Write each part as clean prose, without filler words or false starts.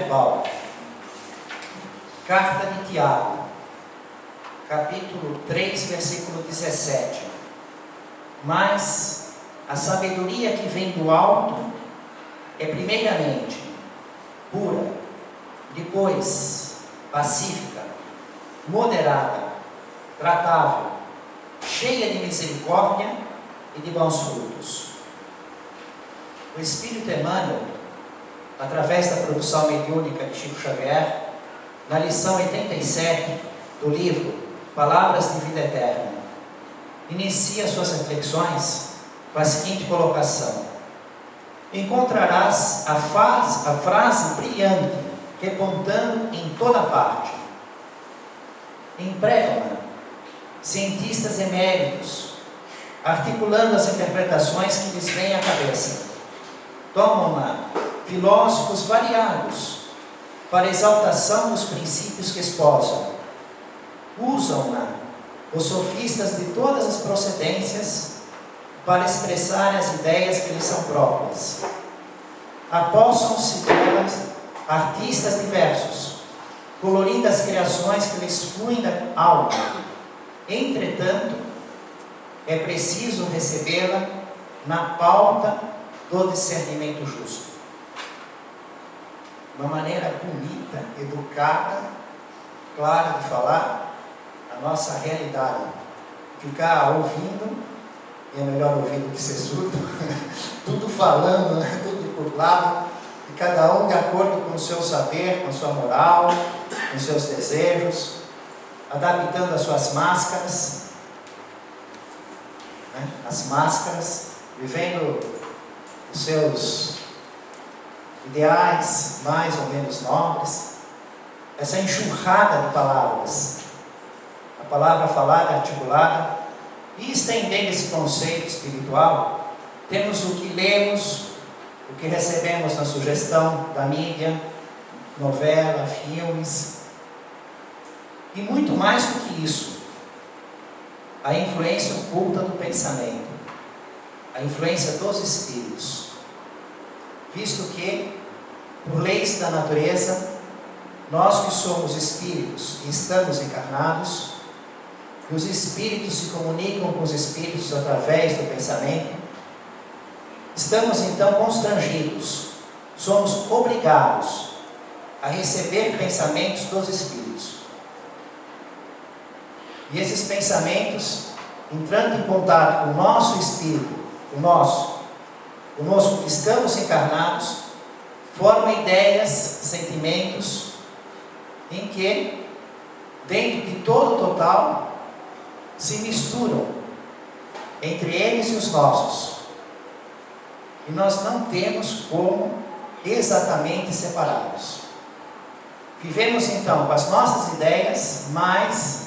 verbal. Carta de Tiago, capítulo 3, versículo 17. Mas a sabedoria que vem do alto é primeiramente pura, depois pacífica, moderada, tratável, cheia de misericórdia e de bons frutos. O Espírito Emmanuel, através da produção mediúnica de Chico Xavier, na lição 87 do livro Palavras de Vida Eterna, inicia suas reflexões com a seguinte colocação: encontrarás a frase brilhante, repontando em toda parte. Empregam-na cientistas eméritos, articulando as interpretações que lhes vêm à cabeça. Tomam-na filósofos variados, para exaltação dos princípios que esposam. Usam-na os sofistas de todas as procedências, para expressar as ideias que lhes são próprias. Apossam-se delas artistas diversos, colorindo as criações que lhes fluem da alma. Entretanto, é preciso recebê-la na pauta do discernimento justo. Uma maneira bonita, educada, clara de falar a nossa realidade. Ficar ouvindo, e é melhor ouvir do que ser surdo, tudo falando, né? Tudo por lado, e cada um de acordo com o seu saber, com a sua moral, com os seus desejos, adaptando as suas máscaras, né? As máscaras, vivendo os seus ideais mais ou menos nobres, essa enxurrada de palavras, a palavra falada, articulada, e estendendo esse conceito espiritual, temos o que lemos, o que recebemos na sugestão da mídia, novela, filmes, e muito mais do que isso, a influência oculta do pensamento, a influência dos espíritos, visto que, por leis da natureza, nós que somos espíritos e estamos encarnados, e os espíritos se comunicam com os espíritos através do pensamento, estamos então constrangidos, somos obrigados a receber pensamentos dos espíritos. E esses pensamentos, entrando em contato com o nosso espírito, conosco que estamos encarnados, formam ideias, sentimentos, em que, dentro de todo o total, se misturam entre eles e os nossos. E nós não temos como exatamente separá-los. Vivemos então com as nossas ideias, mais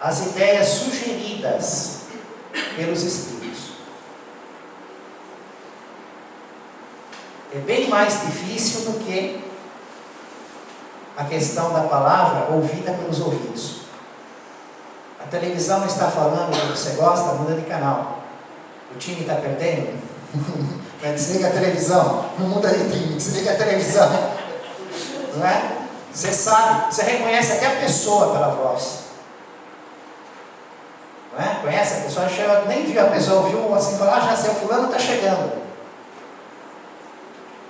as ideias sugeridas pelos espíritos. É bem mais difícil do que a questão da palavra ouvida pelos ouvidos. A televisão está falando o que você gosta, muda de canal. O time está perdendo? Desliga a televisão. Não muda de time, desliga a televisão. Não é? Você sabe, você reconhece até a pessoa pela voz. Não é? Conhece a pessoa, chega, nem viu a pessoa, ouviu assim falar, já sei, o fulano está chegando.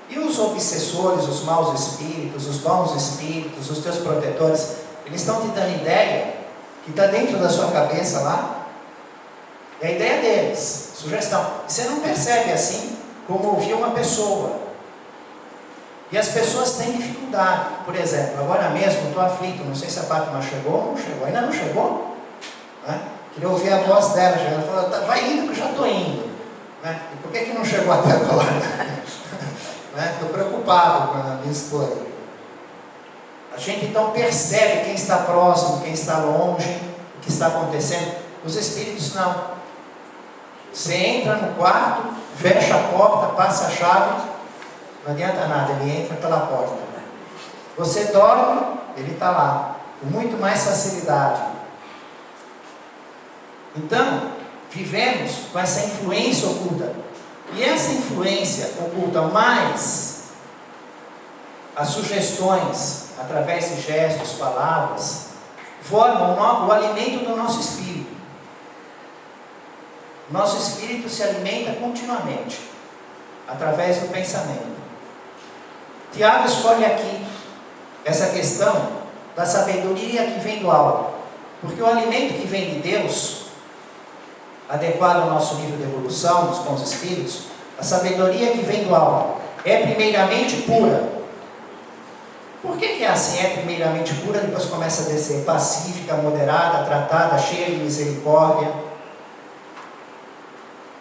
E os obsessores, os maus espíritos, os bons espíritos, os teus protetores, eles estão te dando ideia que está dentro da sua cabeça lá. É a ideia deles, sugestão. E você não percebe assim como ouvir uma pessoa. E as pessoas têm dificuldade. Por exemplo, agora mesmo estou aflito, não sei se a Fátima chegou ou não chegou. Ainda não chegou? Né? Queria ouvir a voz dela. Ela falou, vai indo que eu já estou indo. Né? E por que não chegou até agora? Estou preocupado com a minha esposa. A gente então percebe quem está próximo, quem está longe, o que está acontecendo. Os espíritos não. Você entra no quarto, fecha a porta, passa a chave, não adianta nada, ele entra pela porta. Você dorme, ele está lá, com muito mais facilidade. Então, vivemos com essa influência oculta. E essa influência oculta mais as sugestões, através de gestos, palavras, formam o alimento do nosso espírito. Nosso espírito se alimenta continuamente, através do pensamento. Tiago escolhe aqui essa questão da sabedoria que vem do alto, porque o alimento que vem de Deus, adequado ao nosso nível de evolução, dos bons espíritos, a sabedoria que vem do alto, é primeiramente pura. Por que é assim? É primeiramente pura, depois começa a descer pacífica, moderada, tratada, cheia de misericórdia.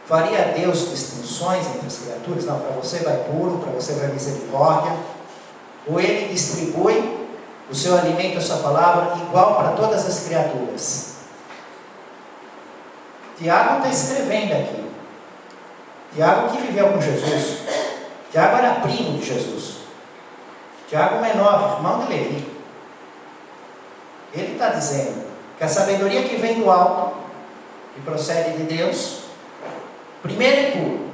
Faria Deus distinções entre as criaturas? Não, para você vai puro, para você vai misericórdia. Ou Ele distribui o seu alimento, a sua palavra, igual para todas as criaturas. Tiago está escrevendo aqui. Tiago que viveu com Jesus. Tiago era primo de Jesus. Tiago menor, irmão de Levi. Ele está dizendo que a sabedoria que vem do alto, que procede de Deus, primeiro é puro,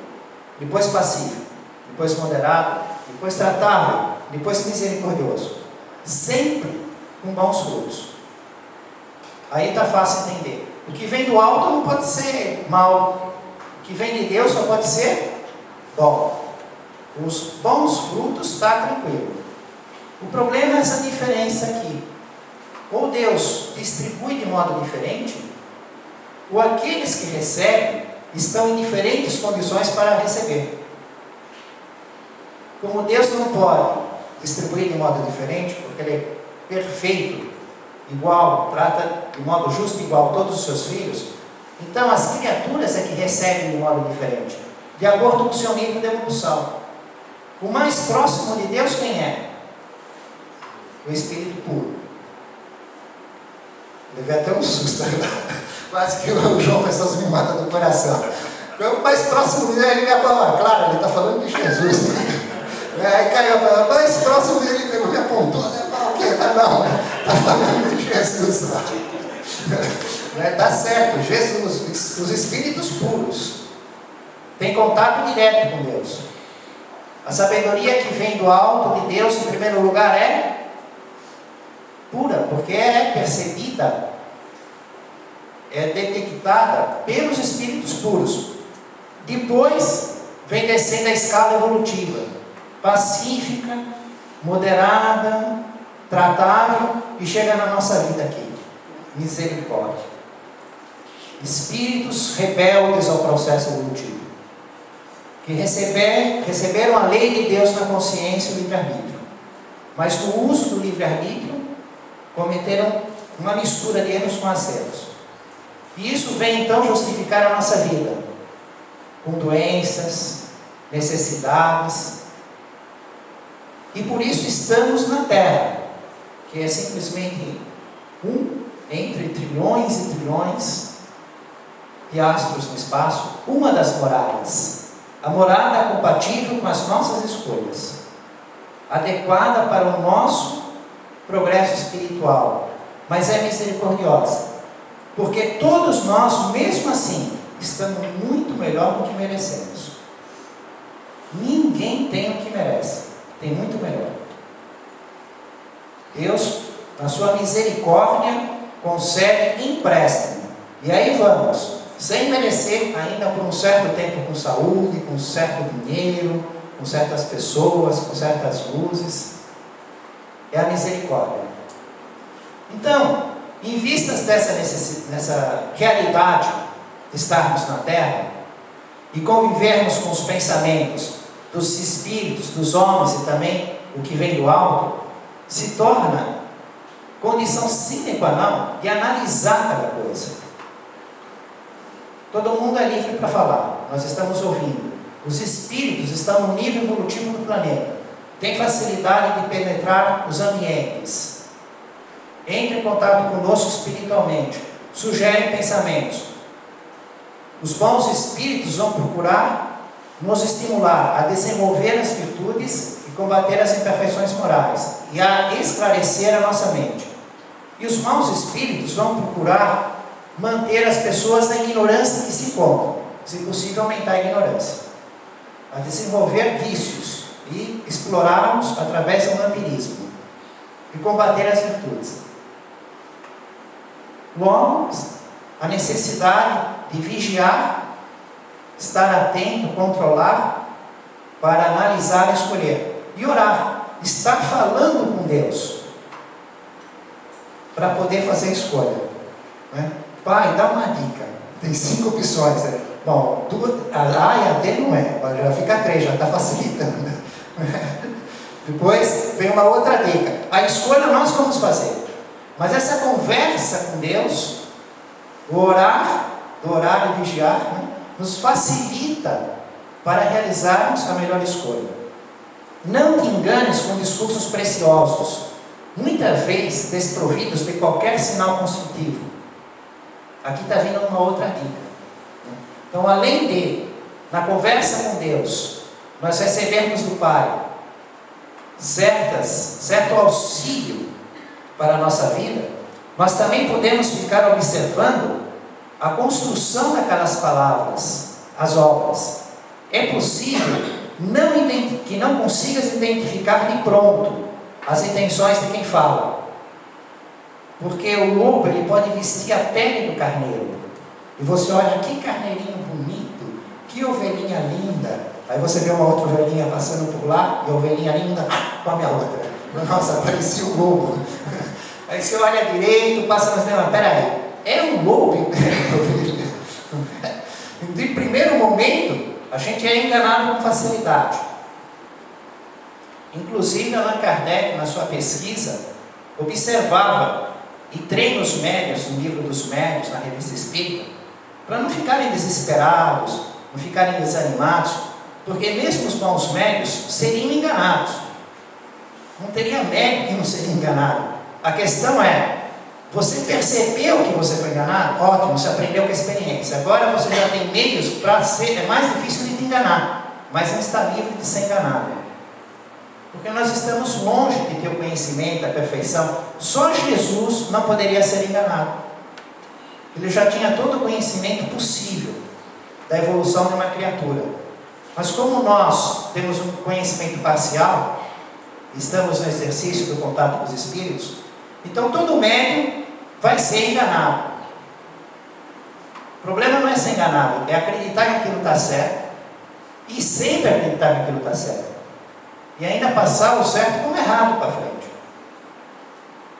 depois pacífico, depois moderado, depois tratável, depois misericordioso, sempre com bons frutos. Aí está fácil entender. O que vem do alto não pode ser mal, o que vem de Deus só pode ser bom. Os bons frutos está tranquilo. O problema é essa diferença aqui. Ou Deus distribui de modo diferente, ou aqueles que recebem estão em diferentes condições para receber. Como Deus não pode distribuir de modo diferente, porque Ele é perfeito, igual, trata de modo justo igual todos os seus filhos, então as criaturas é que recebem de modo diferente, de acordo com o seu nível de evolução. O mais próximo de Deus quem é? O Espírito puro. Levei até um susto agora. Quase que o João Pessoas me mata do coração. O mais próximo dele, ele me apontou. Claro, ele está falando de Jesus. Aí caiu a palavra, mais próximo dele, ele me apontou. O quê? Não, está falando de Jesus. Está certo, Jesus, os Espíritos puros têm contato direto com Deus. A sabedoria que vem do alto de Deus, em primeiro lugar, é pura, porque é percebida, é detectada pelos espíritos puros. Depois vem descendo a escala evolutiva, pacífica, moderada, tratável, e chega na nossa vida aqui, misericórdia. Espíritos rebeldes ao processo evolutivo, que receberam a lei de Deus na consciência e o livre-arbítrio, mas no uso do livre-arbítrio cometeram uma mistura de erros com acertos. E isso vem então justificar a nossa vida, com doenças, necessidades, e por isso estamos na Terra, que é simplesmente entre trilhões e trilhões de astros no espaço, uma das moradas. A morada compatível com as nossas escolhas, adequada para o nosso progresso espiritual, mas é misericordiosa, porque todos nós, mesmo assim, estamos muito melhor do que merecemos. Ninguém tem o que merece, tem muito melhor. Deus, na sua misericórdia, concede empréstimo, e aí vamos, sem merecer, ainda por um certo tempo, com saúde, com certo dinheiro, com certas pessoas, com certas luzes. É a misericórdia. Então, em vistas dessa realidade de estarmos na Terra e convivermos com os pensamentos dos espíritos, dos homens e também o que vem do alto, se torna condição sine qua non de analisar cada coisa. Todo mundo é livre para falar, nós estamos ouvindo. Os espíritos estão no nível evolutivo do planeta, têm facilidade de penetrar os ambientes, entram em contato conosco espiritualmente, sugerem pensamentos. Os bons espíritos vão procurar nos estimular a desenvolver as virtudes e combater as imperfeições morais e a esclarecer a nossa mente. E os maus espíritos vão procurar manter as pessoas na ignorância que se encontram, se possível aumentar a ignorância, a desenvolver vícios e explorá-los através do vampirismo e combater as virtudes. Logo, a necessidade de vigiar, estar atento, controlar, para analisar e escolher. E orar, estar falando com Deus, para poder fazer a escolha. Né? Pai, dá uma dica. Tem 5 opções. Né? Bom, a A e a D não é, já fica 3, já está facilitando. Depois vem uma outra dica. A escolha nós vamos fazer. Mas essa conversa com Deus, o orar e vigiar, né, nos facilita para realizarmos a melhor escolha. Não te enganes com discursos preciosos, muitas vezes desprovidos de qualquer sinal construtivo. Aqui está vindo uma outra dica. Então, além de, na conversa com Deus, nós recebemos do Pai certo auxílio para a nossa vida, nós também podemos ficar observando a construção daquelas palavras, as obras. É possível que não consigas identificar de pronto as intenções de quem fala, porque o lobo ele pode vestir a pele do carneiro, e você olha, que carneirinho bonito, que ovelhinha linda. Aí você vê uma outra ovelhinha passando por lá, e a ovelhinha linda come a outra. Nossa, parecia o lobo. Aí você olha direito, passa nas demais, peraí, é um lobo? De primeiro momento, a gente é enganado com facilidade. Inclusive, Allan Kardec, na sua pesquisa, observava e treina os médios, no livro dos médios, na revista Espírita, para não ficarem desesperados, não ficarem desanimados, porque mesmo os bons médios seriam enganados. Não teria médico que não seria enganado. A questão é, você percebeu que você foi enganado? Ótimo, você aprendeu com a experiência. Agora você já tem meios para ser, é mais difícil de te enganar, mas não está livre de ser enganado. Porque nós estamos longe de ter o conhecimento, a perfeição. Só Jesus não poderia ser enganado. Ele já tinha todo o conhecimento possível da evolução de uma criatura. Mas como nós temos um conhecimento parcial, estamos no exercício do contato com os espíritos, então todo médium vai ser enganado. O problema não é ser enganado, é acreditar que aquilo está certo, e sempre acreditar que aquilo está certo, e ainda passar o certo como errado para frente.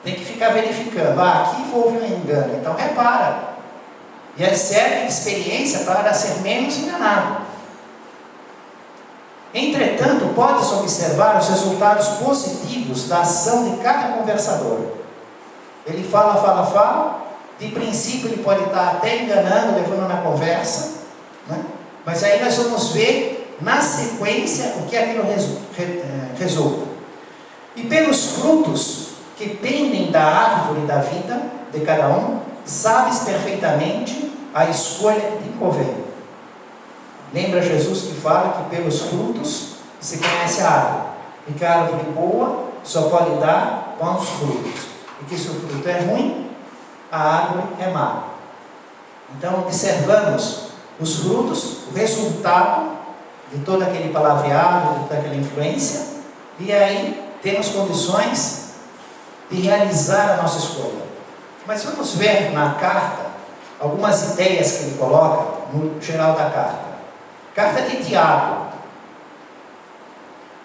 Tem que ficar verificando, aqui houve um engano, então repara, e serve de experiência para ser menos enganado. Entretanto, pode-se observar os resultados positivos da ação de cada conversador. Ele fala, de princípio ele pode estar até enganando, levando na conversa, né? Mas aí nós vamos ver na sequência o que aquilo resulta. E pelos frutos que pendem da árvore da vida de cada um, sabes perfeitamente a escolha que te convém. Lembra Jesus que fala que pelos frutos se conhece a árvore, e que a árvore boa só pode dar bons frutos, e que se o fruto é ruim, a árvore é má. Então observamos os frutos, o resultado de todo aquele palavreado, de toda aquela influência, e aí temos condições de realizar a nossa escolha. Mas vamos ver na carta algumas ideias que ele coloca no geral da carta. Carta de Tiago.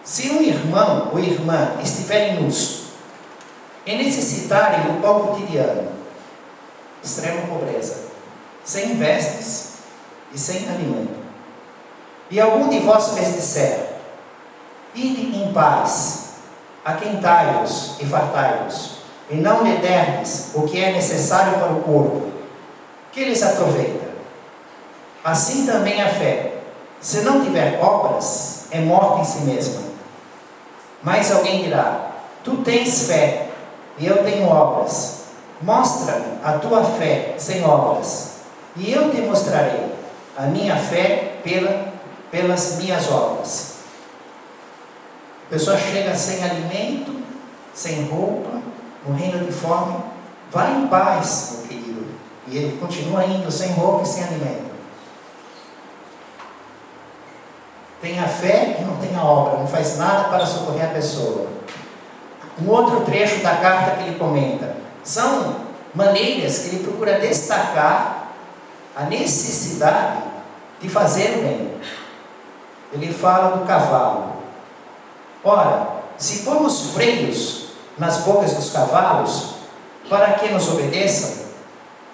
Se um irmão ou irmã estiverem nus e necessitarem do pão cotidiano, extrema pobreza, sem vestes e sem alimento, e algum de vós lhes disser, ide em paz, aquentai-vos e fartai-vos, e não lhe derdes o que é necessário para o corpo, que lhes aproveita? Assim também a fé, se não tiver obras, é morta em si mesma. Mas alguém dirá, tu tens fé, e eu tenho obras. Mostra-me a tua fé sem obras, e eu te mostrarei a minha fé pelas minhas obras. A pessoa chega sem alimento, sem roupa, morrendo de fome, vai em paz, meu querido. E ele continua indo sem roupa e sem alimento. tem a fé e não tem a obra, não faz nada para socorrer a pessoa. Um outro trecho da carta que ele comenta, são maneiras que ele procura destacar a necessidade de fazer o bem. Ele fala do cavalo. Ora, se pomos freios nas bocas dos cavalos, para que nos obedeçam,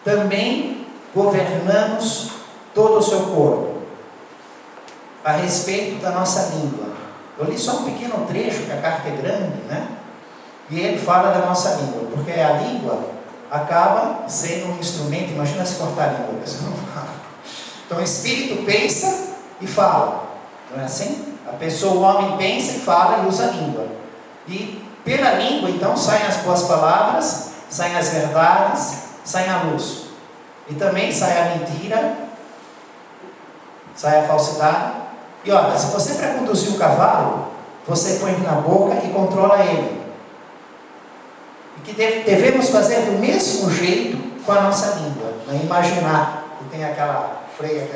também governamos todo o seu corpo, a respeito da nossa língua. Eu li só um pequeno trecho, que a carta é grande, né? E ele fala da nossa língua, porque a língua acaba sendo um instrumento. Imagina se cortar a língua, a pessoa não fala. Então o espírito pensa e fala, não é assim? A pessoa, o homem pensa e fala e usa a língua. E pela língua então saem as boas palavras, saem as verdades, saem a luz. E também sai a mentira, sai a falsidade. E olha, se você para conduzir o cavalo, você põe na boca e controla ele. E que devemos fazer do mesmo jeito com a nossa língua. Não imaginar que tem aquela freia,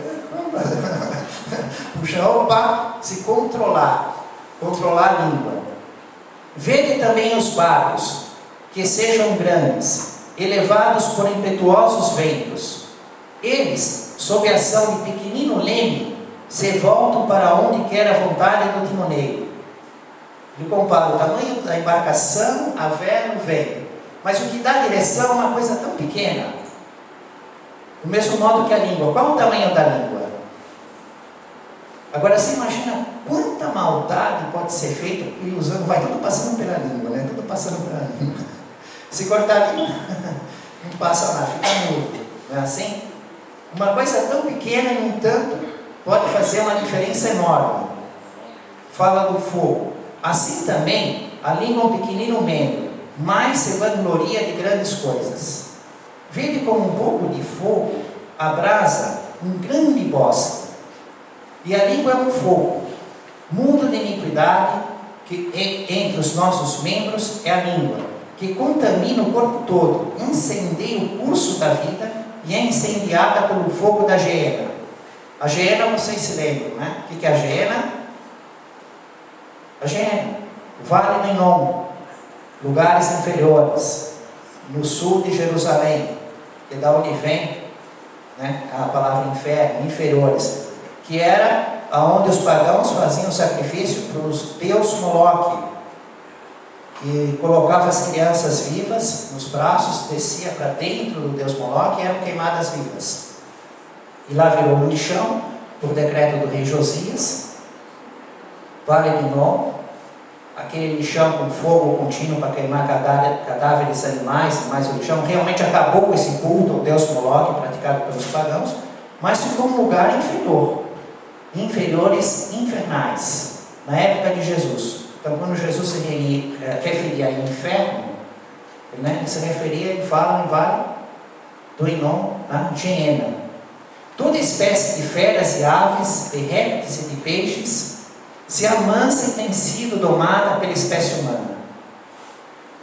puxa, opa, se controlar a língua. Vede também os barcos, que sejam grandes, elevados por impetuosos ventos. Eles, sob a ação de pequenino leme, se voltam para onde quer a vontade do timoneiro. Ele compara o tamanho da embarcação a vela no vento. Mas o que dá direção é uma coisa tão pequena. Do mesmo modo que a língua. Qual o tamanho da língua? Agora você imagina quanta maldade pode ser feita e usando, vai tudo passando pela língua, né? Tudo passando pela língua. Se cortar a língua, não passa nada, fica mudo. Não é assim? Uma coisa tão pequena, no entanto, pode fazer uma diferença enorme. Fala do fogo. Assim também, a língua é um pequenino membro, mas se vangloria de grandes coisas. Vede como um pouco de fogo abrasa um grande bosque. E a língua é um fogo. Mundo de iniquidade que entre os nossos membros é a língua, que contamina o corpo todo, incendeia o curso da vida e é incendiada pelo fogo da geena. A geena, vocês se lembram, né? O que é a geena? A geena, o Vale do Inom, lugares inferiores, no sul de Jerusalém, que é da onde vem, né, a palavra inferno, inferiores, que era onde os pagãos faziam sacrifício para os deus Moloque, que colocava as crianças vivas nos braços, descia para dentro do deus Moloque e eram queimadas vivas. E lá virou um lixão, por decreto do rei Josias, Vale de Inom, aquele lixão com fogo contínuo para queimar cadáveres animais, mais o lixão, realmente acabou com esse culto ao deus Moloque praticado pelos pagãos, mas ficou um lugar inferior, inferiores infernais, na época de Jesus. Então quando Jesus se referia ao inferno, né, ele se referia, ele fala em Vale do Inom, Geena. Toda espécie de feras e aves, de répteis e de peixes, se amansa e tem sido domada pela espécie humana.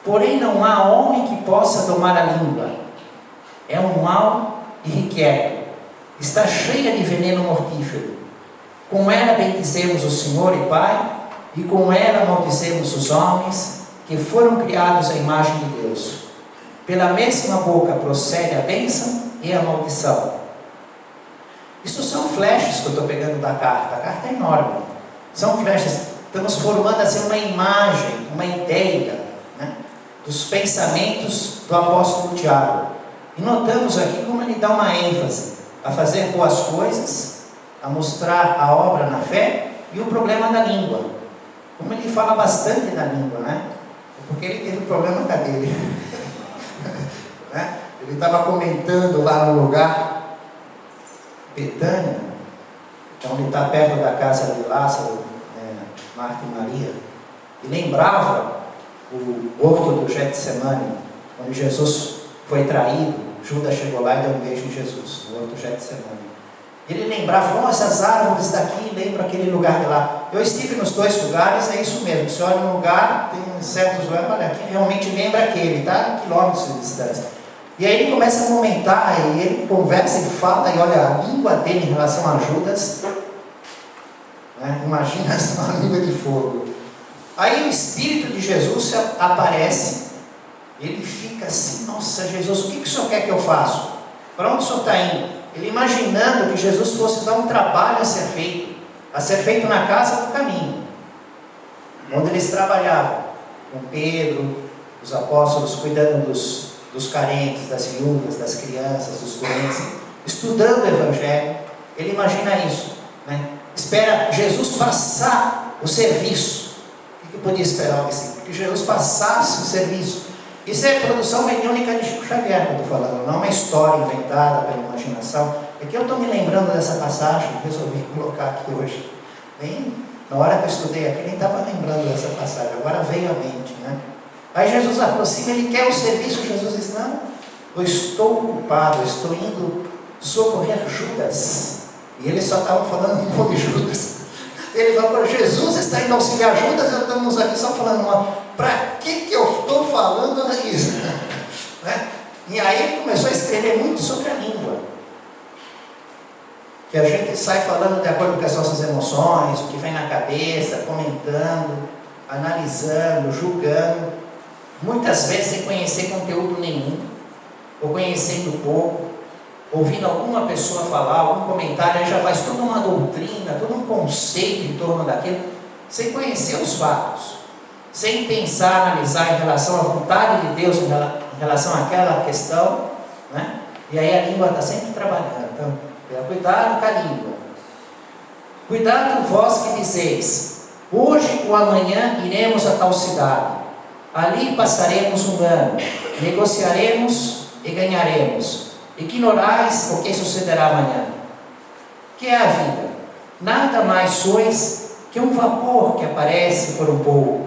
Porém não há homem que possa domar a língua. É um mal irrequieto, está cheia de veneno mortífero. Com ela bendizemos o Senhor e Pai, e com ela maldizemos os homens, que foram criados à imagem de Deus. Pela mesma boca procede a bênção e a maldição. Isso são flechas que eu estou pegando da carta. A carta é enorme. São flechas. Estamos formando assim uma imagem, uma ideia, né, dos pensamentos do apóstolo Tiago. E notamos aqui como ele dá uma ênfase a fazer boas coisas, a mostrar a obra na fé e o problema da língua. Como ele fala bastante da língua, né? Porque ele teve problema com a dele. Né? Ele estava comentando lá no lugar, Betânia, então ele está perto da casa de Lázaro, Marta e Maria, e lembrava o horto do Getsemane, onde Jesus foi traído. Judas chegou lá e deu um beijo em Jesus, no horto do Getsemane. Ele lembrava, essas árvores daqui lembram aquele lugar de lá. Eu estive nos dois lugares, é isso mesmo. Você olha um lugar, tem certos lugares, olha, aqui realmente lembra aquele, tá? Quilômetros de distância. E aí ele começa a comentar, e ele conversa e fala, e olha, a língua dele em relação a Judas, né? Imagina uma língua de fogo. Aí o Espírito de Jesus aparece, ele fica assim: nossa, Jesus, o que o Senhor quer que eu faça? Para onde o Senhor está indo? Ele imaginando que Jesus fosse dar um trabalho a ser feito na casa do caminho, onde eles trabalhavam, com Pedro, os apóstolos, cuidando dos carentes, das viúvas, das crianças, dos doentes, estudando o Evangelho. Ele imagina isso, né? Espera Jesus passar o serviço. O que podia esperar assim? Que Jesus passasse o serviço. Isso é produção mediúnica de Chico Xavier que eu estou falando, não é uma história inventada pela imaginação. É que eu estou me lembrando dessa passagem, resolvi colocar aqui hoje. Bem, na hora que eu estudei aqui, nem estava lembrando dessa passagem, agora veio à mente, né? Aí Jesus aproxima, ele quer o serviço. Jesus diz: não, eu estou ocupado, eu estou indo socorrer Judas. E eles só estavam falando um pouco de Judas. Ele falou: Jesus está indo auxiliar Judas, nós estamos aqui só falando, para que eu estou falando isso? Né? E aí ele começou a escrever muito sobre a língua, que a gente sai falando de acordo com as nossas emoções, o que vem na cabeça, comentando, analisando, julgando, muitas vezes sem conhecer conteúdo nenhum, ou conhecendo pouco, ouvindo alguma pessoa falar, algum comentário, aí já faz toda uma doutrina, todo um conceito em torno daquilo, sem conhecer os fatos, sem pensar, analisar em relação à vontade de Deus, em relação àquela questão, né? E aí a língua está sempre trabalhando. Então, cuidado com a língua. Cuidado vós que dizeis: hoje ou amanhã iremos a tal cidade, ali passaremos um ano, negociaremos e ganharemos. Ignorais o que sucederá amanhã. Que é a vida? Nada mais sois que um vapor que aparece por um pouco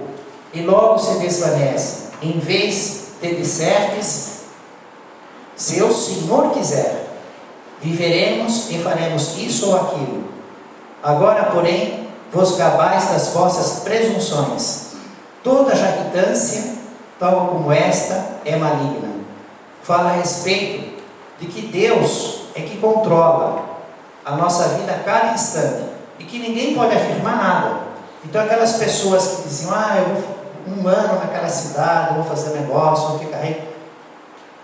e logo se desvanece. Em vez de dissertes: se o Senhor quiser, viveremos e faremos isso ou aquilo. Agora, porém, vos gabais das vossas presunções. Toda jactância, tal como esta, é maligna. Fala a respeito de que Deus é que controla a nossa vida a cada instante e que ninguém pode afirmar nada. Então aquelas pessoas que diziam: eu vou um ano naquela cidade, vou fazer negócio, vou ficar rico,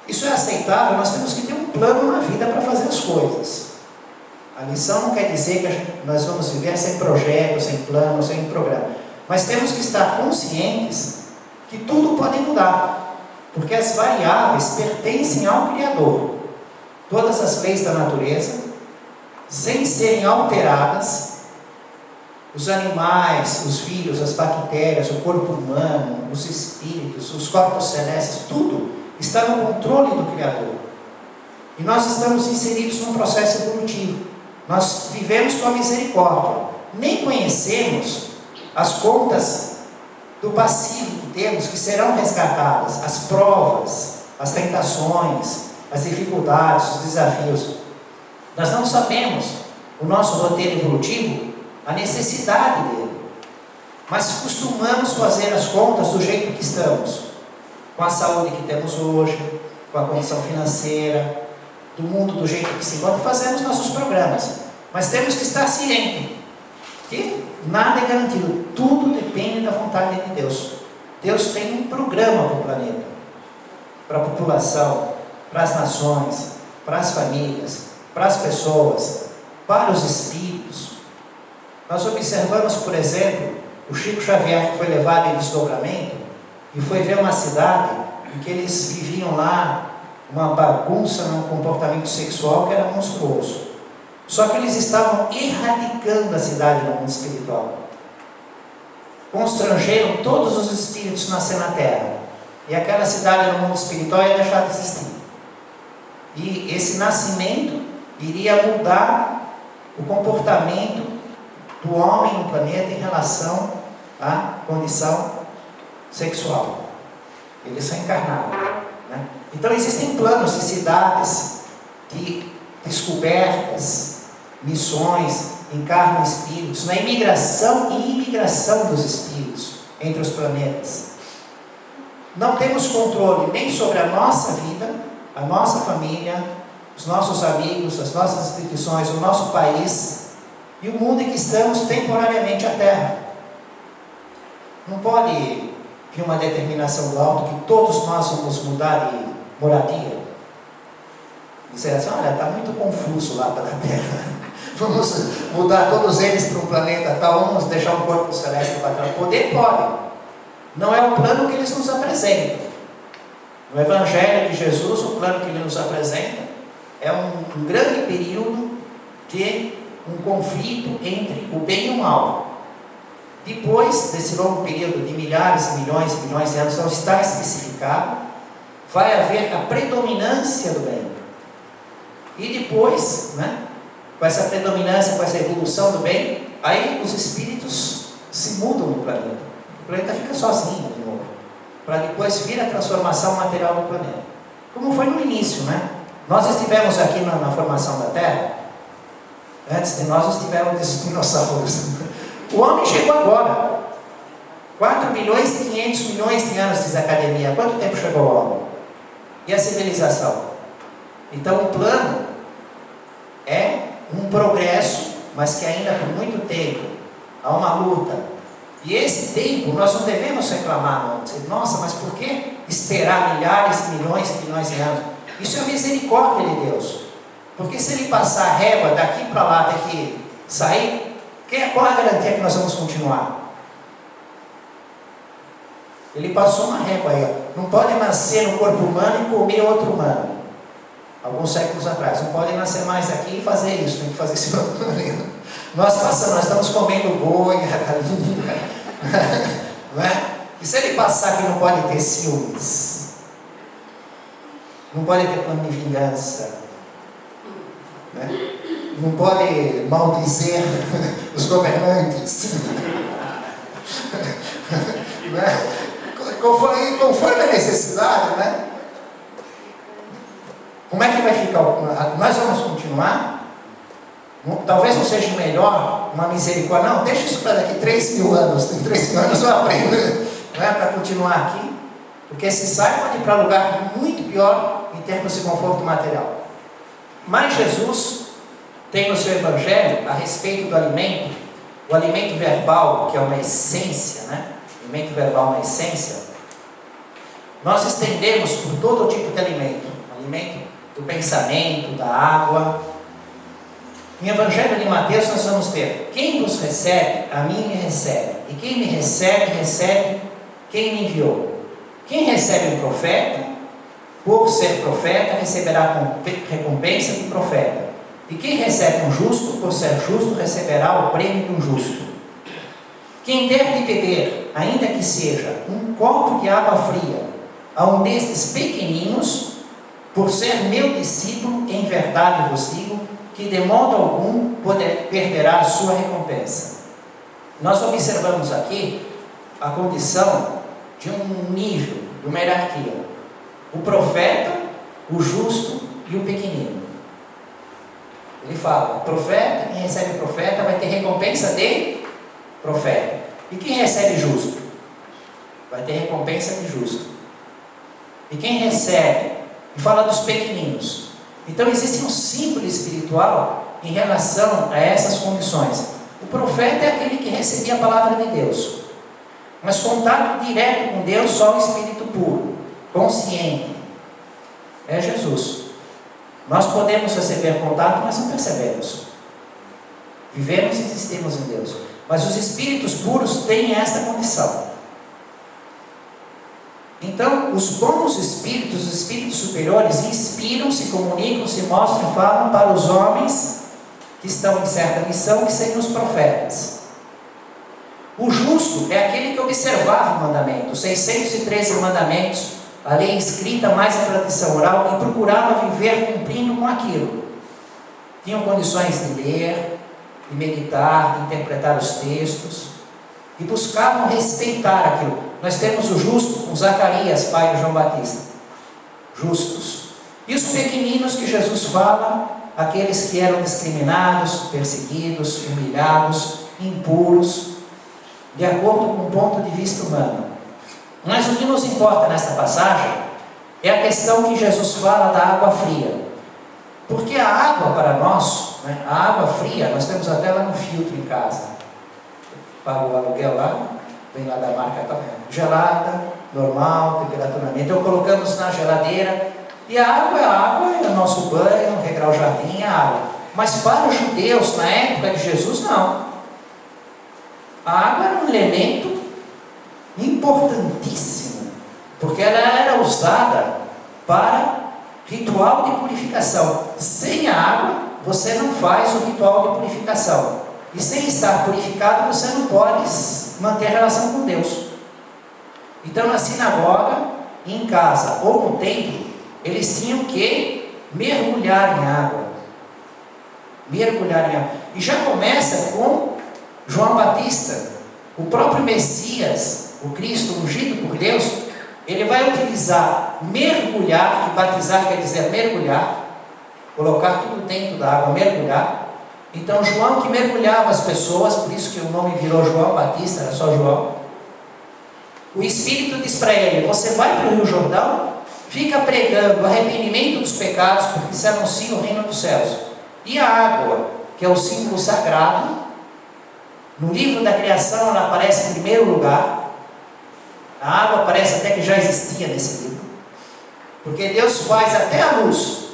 isso é aceitável. Nós temos que ter um plano na vida para fazer as coisas. A lição não quer dizer que nós vamos viver sem projeto, sem plano, sem programa, mas temos que estar conscientes que tudo pode mudar, porque as variáveis pertencem ao Criador. Todas as leis da natureza, sem serem alteradas, os animais, os vírus, as bactérias, o corpo humano, os espíritos, os corpos celestes, tudo está no controle do Criador. E nós estamos inseridos num processo evolutivo. Nós vivemos com a misericórdia. Nem conhecemos as contas do passivo que temos, que serão resgatadas, as provas, as tentações, as dificuldades, os desafios. Nós não sabemos o nosso roteiro evolutivo, a necessidade dele, mas costumamos fazer as contas do jeito que estamos, com a saúde que temos hoje, com a condição financeira, do mundo do jeito que se encontra, fazemos nossos programas, mas temos que estar cientes que nada é garantido, tudo depende da vontade de Deus. Deus tem um programa para o planeta, para a população, para as nações, para as famílias, para as pessoas, para os espíritos. Nós observamos, por exemplo, o Chico Xavier, que foi levado em desdobramento e foi ver uma cidade em que eles viviam lá uma bagunça num comportamento sexual que era monstruoso. Só que eles estavam erradicando a cidade no mundo espiritual. Constrangeram todos os espíritos que nasceram na terra, e aquela cidade no mundo espiritual ia deixar de existir. E esse nascimento iria mudar o comportamento do homem no planeta em relação à condição sexual. Eles são encarnados, né? Então existem planos de cidades, de descobertas, missões, encarnam espíritos, na imigração e imigração dos espíritos entre os planetas. Não temos controle nem sobre a nossa vida, a nossa família, os nossos amigos, as nossas instituições, o nosso país, e o mundo em que estamos temporariamente a terra. Não pode vir uma determinação do alto que todos nós vamos mudar de moradia. Dizer assim, olha, está muito confuso lá pela terra. Vamos mudar todos eles para um planeta tal, vamos deixar um corpo celeste para trás. Poder pode. Não é o plano que eles nos apresentam. No Evangelho de Jesus, o plano que ele nos apresenta é um grande período de um conflito entre o bem e o mal. Depois desse longo período de milhares e milhões de anos, não está especificado, vai haver a predominância do bem. E depois, com essa predominância, com essa evolução do bem, aí os espíritos se mudam no planeta. O planeta fica sozinho de novo, para depois vir a transformação material do planeta. Como foi no início, Nós estivemos aqui na formação da Terra. Antes de nós estiveram os dinossauros. O homem chegou agora. 4 bilhões e 500 milhões de anos, diz a academia. Quanto tempo chegou o homem? E a civilização? Então o plano é um progresso, mas que ainda por muito tempo há uma luta. E esse tempo nós não devemos reclamar, não. Dizer, nossa, mas por que esperar milhares, milhões e milhões de anos? Isso é misericórdia de Deus. Porque se ele passar a régua daqui para lá, até que sair, qual é a garantia que nós vamos continuar? Ele passou uma régua aí, ó. Não pode nascer no corpo humano e comer outro humano. Alguns séculos atrás, não pode nascer mais aqui e fazer isso, tem que fazer isso no outro planeta. Nós estamos comendo boi, galinha, não é? E se ele passar que não pode ter ciúmes, não pode ter plano de vingança, não pode maldizer os governantes, conforme a necessidade, Como é que vai ficar? Nós vamos continuar? Talvez não seja melhor uma misericórdia. Não, deixa isso para daqui 3.000 anos. Tem 3.000 anos eu aprendo, para continuar aqui. Porque se sai, pode ir para um lugar muito pior em termos de conforto material. Mas Jesus tem no seu Evangelho, a respeito do alimento, o alimento verbal, que é uma essência, O alimento verbal é uma essência. Nós estendemos por todo tipo de alimento. Alimento do pensamento, da água. Em Evangelho de Mateus nós vamos ter: quem vos recebe, a mim me recebe, e quem me recebe, recebe quem me enviou. Quem recebe um profeta, por ser profeta, receberá recompensa de profeta, e quem recebe um justo, por ser justo, receberá o prêmio de um justo. Quem der de beber, ainda que seja um copo de água fria, a um destes pequeninos, por ser meu discípulo, em verdade vos digo, que de modo algum perderá a sua recompensa. Nós observamos aqui a condição de um nível, de uma hierarquia. O profeta, o justo e o pequenino. Ele fala, profeta, quem recebe profeta vai ter recompensa de profeta. E quem recebe justo? Vai ter recompensa de justo. E quem recebe? E fala dos pequeninos. Então existe um símbolo espiritual em relação a essas condições. O profeta é aquele que recebia a palavra de Deus, mas contato direto com Deus só o Espírito puro, consciente, é Jesus. Nós podemos receber contato, mas não percebemos. Vivemos e existimos em Deus, mas os espíritos puros têm esta condição. Então, os bons espíritos, os espíritos superiores, inspiram, se comunicam, se mostram e falam para os homens que estão em certa missão, que seriam os profetas. O justo é aquele que observava o mandamento, os 613 mandamentos, a lei escrita mais a tradição oral, e procurava viver cumprindo com aquilo. Tinham condições de ler, de meditar, de interpretar os textos, e buscavam respeitar aquilo. Nós temos o justo, o Zacarias, pai de João Batista. Justos. E os pequeninos que Jesus fala, aqueles que eram discriminados, perseguidos, humilhados, impuros, de acordo com o ponto de vista humano. Mas o que nos importa nesta passagem é a questão que Jesus fala da água fria. Porque a água, para nós, né, a água fria, nós temos até lá no filtro em casa. Pago o aluguel lá, vem lá da marca gelada, normal, temperatura ambiente. Então colocamos na geladeira, e a água é o nosso banho, regrar o jardim, a água. Mas para os judeus, na época de Jesus, não. A água era um elemento importantíssimo, porque ela era usada para ritual de purificação. Sem a água, você não faz o ritual de purificação. E sem estar purificado, você não pode manter relação com Deus. Então, na sinagoga, em casa ou no templo, eles tinham que mergulhar em água. Mergulhar em água. E já começa com João Batista. O próprio Messias, o Cristo ungido por Deus, ele vai utilizar mergulhar, que batizar quer dizer mergulhar, colocar tudo dentro da água, mergulhar. Então João que mergulhava as pessoas, por isso que o nome virou João Batista, era só João. O Espírito diz para ele: você vai para o Rio Jordão, fica pregando arrependimento dos pecados, porque se anuncia o reino dos céus. E a água, que é o símbolo sagrado, no livro da criação ela aparece em primeiro lugar. A água parece até que já existia nesse livro, porque Deus faz até a luz.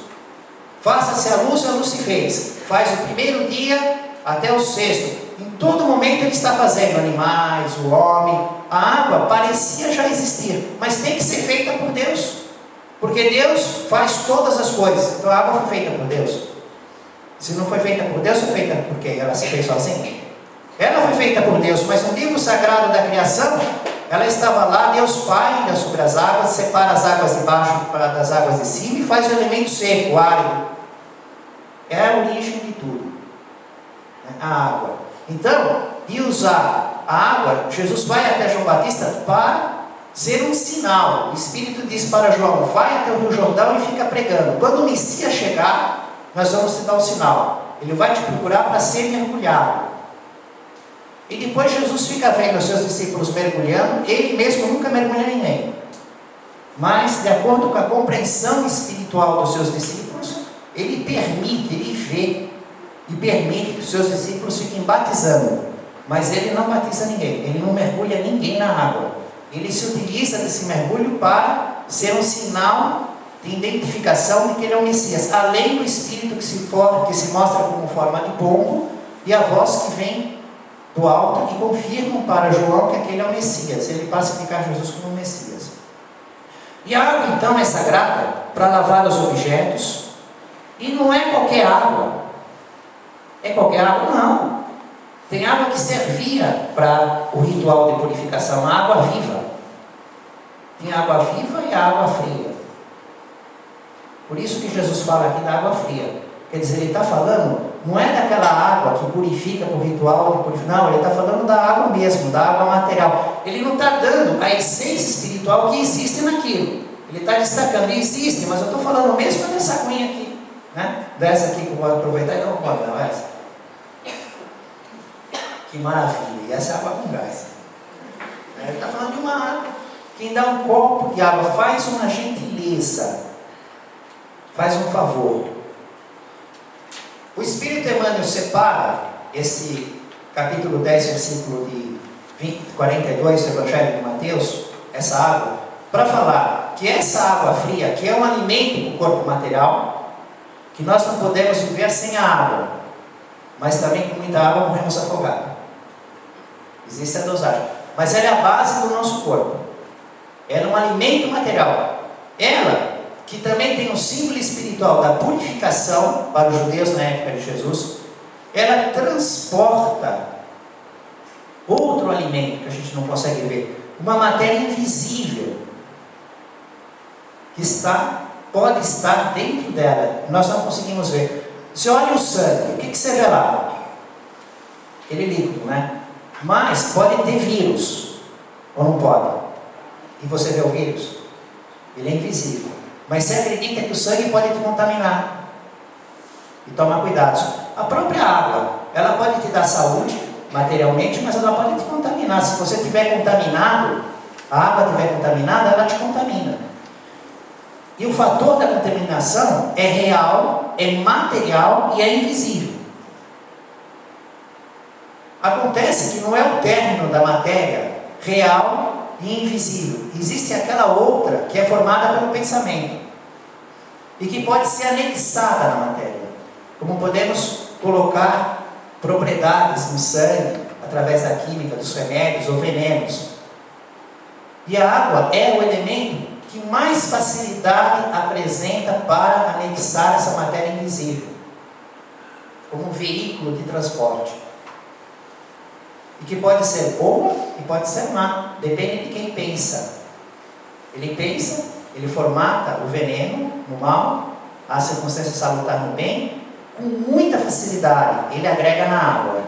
Faça-se a luz se fez. Faz o primeiro dia até o sexto. Em todo momento Ele está fazendo animais, o homem. A água parecia já existir, mas tem que ser feita por Deus, porque Deus faz todas as coisas. Então a água foi feita por Deus. Se não foi feita por Deus, foi feita por quem? Ela se fez sozinha? Ela foi feita por Deus, mas no livro sagrado da criação, ela estava lá, Deus paira sobre as águas, separa as águas de baixo das águas de cima e faz o elemento seco, árido. É a origem de tudo, a água. Então, e usar a água, Jesus vai até João Batista para ser um sinal. O Espírito diz para João: vai até o Rio Jordão e fica pregando. Quando o Messias chegar, nós vamos te dar um sinal. Ele vai te procurar para ser mergulhado. E depois Jesus fica vendo os seus discípulos mergulhando. Ele mesmo nunca mergulha ninguém, mas de acordo com a compreensão espiritual dos seus discípulos, ele permite, ele vê e permite que os seus discípulos fiquem batizando, mas ele não batiza ninguém, ele não mergulha ninguém na água. Ele se utiliza desse mergulho para ser um sinal de identificação de que ele é o Messias, além do Espírito que se mostra como forma de pombo, e a voz que vem do alto, que confirmam para João que aquele é o Messias. Ele passa a ficar Jesus como o Messias. E a água então é sagrada para lavar os objetos, e não é qualquer água. É qualquer água? Não. Tem água que servia para o ritual de purificação, a água viva. Tem água viva e a água fria. Por isso que Jesus fala aqui da água fria. Quer dizer, ele está falando, não é daquela água que purifica por ritual de purificação. Não, ele está falando da água mesmo, da água material. Ele não está dando a essência espiritual que existe naquilo. Ele está destacando, existe, mas eu estou falando mesmo dessa aguinha aqui, né? Dessa aqui que eu vou aproveitar e não pode, não, essa. Que maravilha, e essa é água com gás. Ele está falando de uma água. Quem dá um copo de água faz uma gentileza, faz um favor. O Espírito Emmanuel separa esse capítulo 10, versículo de 42 do Evangelho de Mateus, essa água, para falar que essa água fria, que é um alimento para o corpo material, que nós não podemos viver sem a água, mas também com muita água morremos afogados. Existe a dosagem, mas ela é a base do nosso corpo. Ela é um alimento material. Ela, que também tem um símbolo espiritual da purificação para os judeus na época de Jesus, ela transporta outro alimento que a gente não consegue ver, uma matéria invisível que pode estar dentro dela, nós não conseguimos ver. Você olha o sangue, o que você vê lá? Aquele líquido, né? Mas pode ter vírus, ou não pode? E você vê o vírus? Ele é invisível. Mas você acredita que o sangue pode te contaminar. E toma cuidado. A própria água, ela pode te dar saúde, materialmente, mas ela pode te contaminar. Se você estiver contaminado, a água estiver contaminada, ela te contamina. E o fator da contaminação é real é material e é invisível. Acontece que não é o término da matéria real e invisível. Existe aquela outra que é formada pelo pensamento e que pode ser anexada na matéria. Como podemos colocar propriedades no sangue através da química, dos remédios ou venenos. E a água é o elemento que mais facilidade apresenta para anexar essa matéria invisível, como um veículo de transporte. E que pode ser boa e pode ser má, depende de quem pensa. Ele pensa, ele formata o veneno no mal, a circunstância salutar no bem, com muita facilidade, ele agrega na água.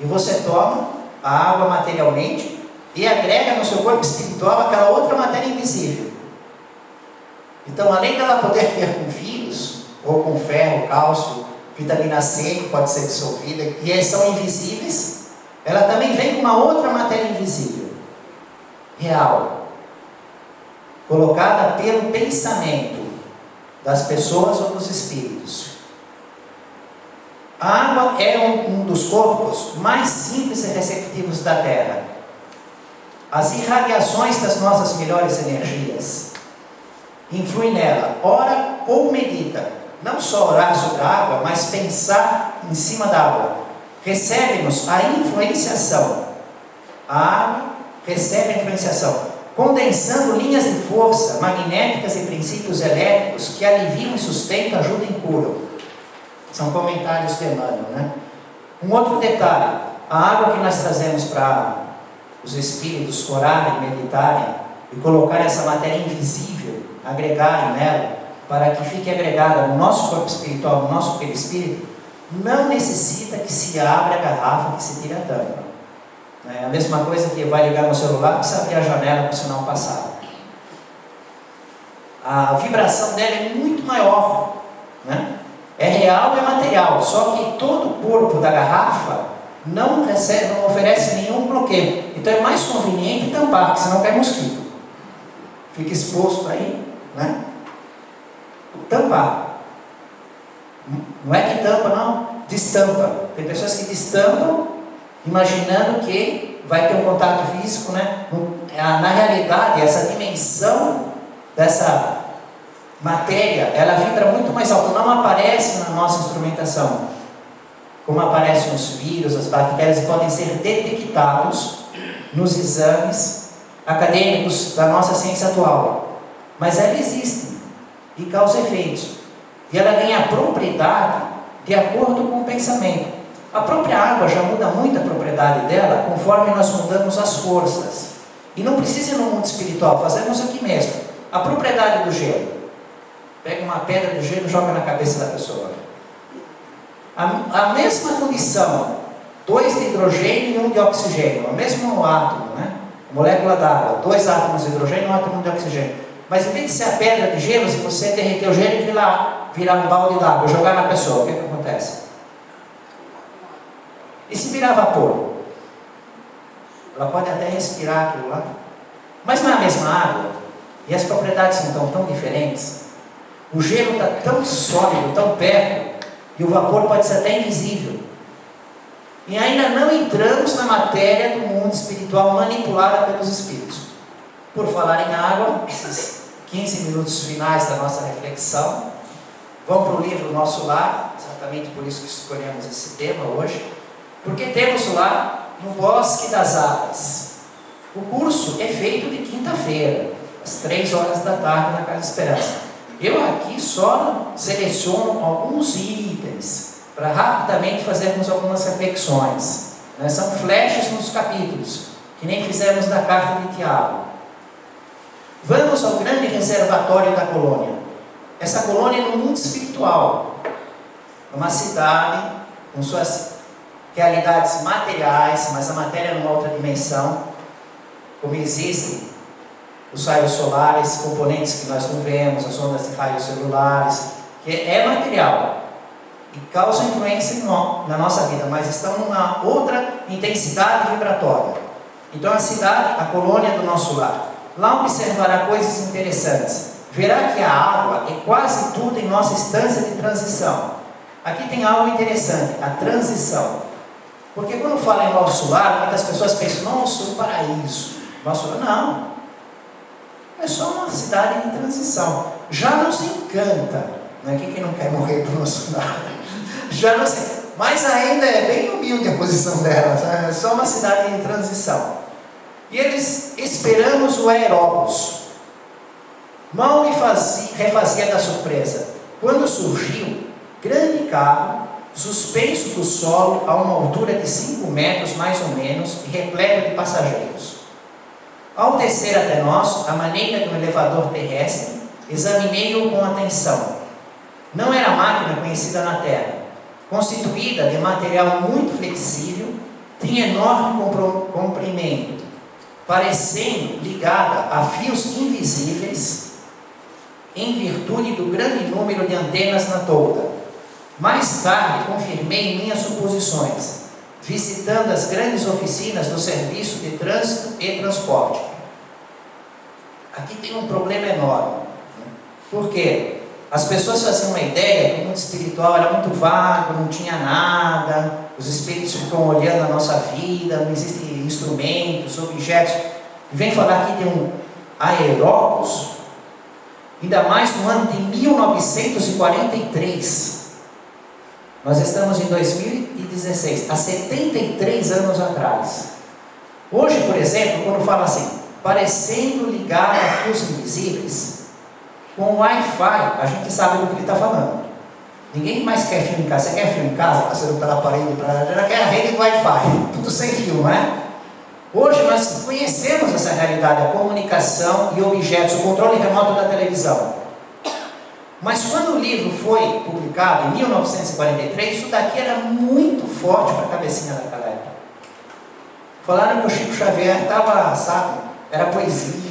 E você toma a água materialmente e agrega no seu corpo espiritual aquela outra matéria invisível. Então, além dela poder ter com vírus, ou com ferro, cálcio, vitamina C, que pode ser dissolvida, e são invisíveis, ela também vem com uma outra matéria invisível, real, colocada pelo pensamento das pessoas ou dos espíritos. A água é um dos corpos mais simples e receptivos da Terra. As irradiações das nossas melhores energias influem nela. Ora ou medita. Não só orar sobre a água, mas pensar em cima da água. Recebe-nos a influenciação. A água recebe a influenciação, condensando linhas de força magnéticas e princípios elétricos que aliviam e sustentam, ajudam e curam. São comentários de Emmanuel, né? Um outro detalhe: a água que nós trazemos para os espíritos orarem, meditarem e colocar essa matéria invisível, agregarem nela, para que fique agregada no nosso corpo espiritual, no nosso perispírito, não necessita que se abra a garrafa, que se tire a tampa. É a mesma coisa que vai ligar no celular, precisa abrir a janela para o sinal passar. A vibração dela é muito maior, né? É real e é material, só que todo o corpo da garrafa não oferece nenhum bloqueio. Então é mais conveniente tampar, porque senão cai mosquito. Fica exposto aí, né? Tampar. Não é que tampa, não. Destampa. Tem pessoas que destampam, imaginando que vai ter um contato físico, né? Na realidade, essa dimensão dessa matéria, ela vibra muito mais alto, não aparece na nossa instrumentação, como aparecem os vírus, as bactérias, podem ser detectados nos exames acadêmicos da nossa ciência atual, mas ela existe e causa efeitos, e ela ganha propriedade de acordo com o pensamento. A própria água já muda muito a propriedade dela conforme nós mudamos as forças, e não precisa ir no mundo espiritual, fazemos aqui mesmo. A propriedade do gelo: pega uma pedra de gelo e joga na cabeça da pessoa. A mesma condição, 2 de hidrogênio e 1 de oxigênio, o mesmo átomo, né? Molécula d'água, 2 átomos de hidrogênio e 1 átomo de oxigênio. Mas em vez de ser a pedra de gelo, se você derreter o gelo e virar um balde d'água e jogar na pessoa, o que acontece? E se virar vapor? Ela pode até respirar aquilo lá, mas não é a mesma água, e as propriedades são tão diferentes. O gelo está tão sólido, tão perto, e o vapor pode ser até invisível. E ainda não entramos na matéria do mundo espiritual manipulada pelos espíritos. Por falar em água, esses 15 minutos finais da nossa reflexão vão para o livro Nosso Lar, exatamente por isso que escolhemos esse tema hoje, porque temos lá no Bosque das Águas. O curso é feito de quinta-feira, às 3 horas da tarde, na Casa Esperança. Eu aqui só seleciono alguns itens para rapidamente fazermos algumas reflexões, né? São flashes nos capítulos, que nem fizemos na carta de Tiago. Vamos ao grande reservatório da colônia. Essa colônia é no mundo espiritual, uma cidade com suas realidades materiais, mas a matéria é numa outra dimensão, como existem os raios solares, componentes que nós não vemos, as ondas de raios celulares, que é material e causa influência na nossa vida, mas estão numa outra intensidade vibratória. Então a cidade, a colônia do Nosso Lar, lá observará coisas interessantes, verá que a água é quase tudo em nossa instância de transição. Aqui tem algo interessante, a transição. Porque quando fala em nosso lar, muitas pessoas pensam, nossa, um paraíso. Nosso lar, não. É só uma cidade de transição. Já nos encanta. Não é que quem não quer morrer para o nosso lar. Já nos encanta. Mas ainda é bem humilde a posição delas. É só uma cidade de transição. E eles esperamos o aeróbus. Mal me refazia da surpresa. Quando surgiu, grande carro, suspenso do solo a uma altura de 5 metros mais ou menos e repleto de passageiros. Ao descer até nós, à maneira de um elevador terrestre, examinei-o com atenção. Não era máquina conhecida na Terra. Constituída de material muito flexível, tinha enorme comprimento, parecendo ligada a fios invisíveis, em virtude do grande número de antenas na tolda. Mais tarde, confirmei minhas suposições, visitando as grandes oficinas do Serviço de Trânsito e Transporte. Aqui tem um problema enorme. Por quê? As pessoas faziam uma ideia que o mundo espiritual era muito vago, não tinha nada, os espíritos ficam olhando a nossa vida, não existem instrumentos, objetos. E vem falar aqui de um aeróbus, ainda mais no ano de 1943. Nós estamos em 2016, há 73 anos atrás. Hoje, por exemplo, quando fala assim, parecendo ligar a fios invisíveis, com Wi-Fi, a gente sabe do que ele está falando. Ninguém mais quer fio em casa. Você quer fio em casa? Passando pela parede, já quer a rede do Wi-Fi, tudo sem fio, não é? Hoje nós conhecemos essa realidade, a comunicação e objetos, o controle remoto da televisão. Mas quando o livro foi publicado em 1943, isso daqui era muito forte para a cabecinha daquela época. Falaram que o Chico Xavier estava, sabe, era poesia,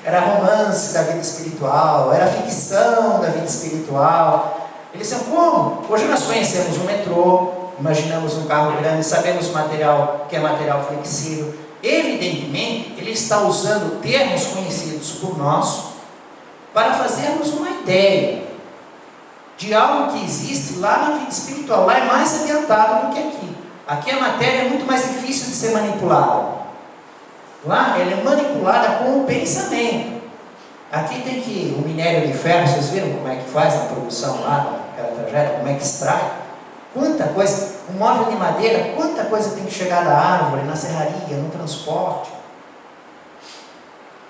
era romance da vida espiritual, era ficção da vida espiritual. Eles disseram, como? Hoje nós conhecemos o metrô, imaginamos um carro grande, sabemos material que é material flexível. Evidentemente, ele está usando termos conhecidos por nós para fazermos uma ideia de algo que existe lá na vida espiritual. Lá é mais adiantado do que aqui. Aqui a matéria é muito mais difícil de ser manipulada. Lá ela é manipulada com o pensamento. Aqui tem que, o minério de ferro, vocês viram como é que faz a produção lá, daquela tragédia, como é que extrai? Quanta coisa, um móvel de madeira, quanta coisa tem que chegar da árvore, na serraria, no transporte.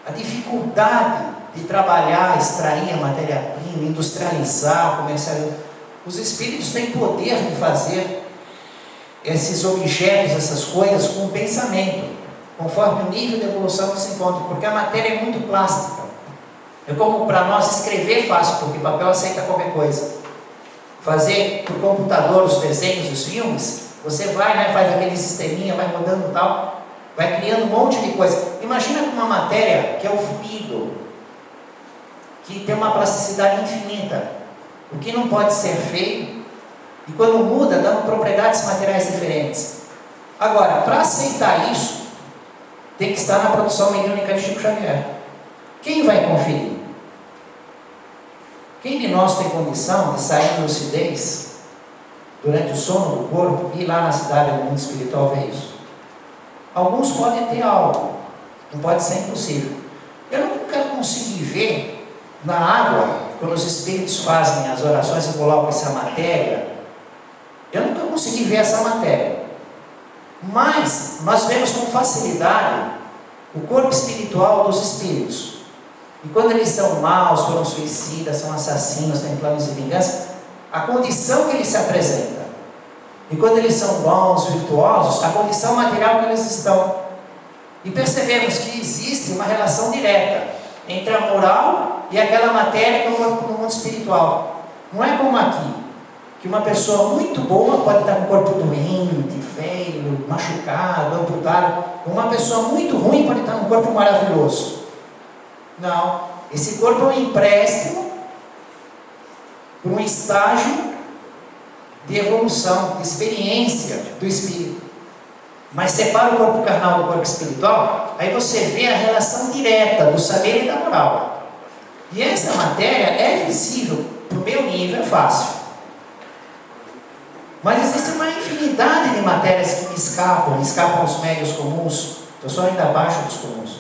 A dificuldade de trabalhar, extrair a matéria-prima, industrializar, comercializar. Os espíritos têm poder de fazer esses objetos, essas coisas com o pensamento, conforme o nível de evolução que se encontra, porque a matéria é muito plástica. É como para nós escrever fácil, porque papel aceita qualquer coisa. Fazer por computador os desenhos, os filmes, você vai, né, faz aquele sisteminha, vai rodando e tal, vai criando um monte de coisa. Imagina com uma matéria que é o fluido, que tem uma plasticidade infinita, o que não pode ser feito, e quando muda, dá propriedades materiais diferentes. Agora, para aceitar isso, tem que estar na produção mediúnica de Chico Xavier. Quem vai conferir? Quem de nós tem condição de sair em lucidez durante o sono do corpo e ir lá na cidade do mundo espiritual ver isso? Alguns podem ter algo, não pode ser impossível. Eu nunca consegui ver na água, quando os espíritos fazem as orações e colocam essa matéria, eu nunca consegui ver essa matéria. Mas nós vemos com facilidade o corpo espiritual dos espíritos. E quando eles são maus, foram suicidas, são assassinos, têm planos de vingança, a condição que eles se apresentam. E quando eles são bons, virtuosos, a condição material que eles estão. E percebemos que existe uma relação direta entre a moral e aquela matéria no mundo espiritual. Não é como aqui, que uma pessoa muito boa pode estar com o corpo doente, feio, machucado, amputado. Uma pessoa muito ruim pode estar com um corpo maravilhoso. Não, esse corpo é um empréstimo para um estágio de evolução, de experiência do espírito. Mas separa o corpo carnal do corpo espiritual, aí você vê a relação direta do saber e da moral. E essa matéria é visível, para o meu nível é fácil. Mas existe uma infinidade de matérias que me escapam aos médios comuns. Eu sou ainda abaixo dos comuns.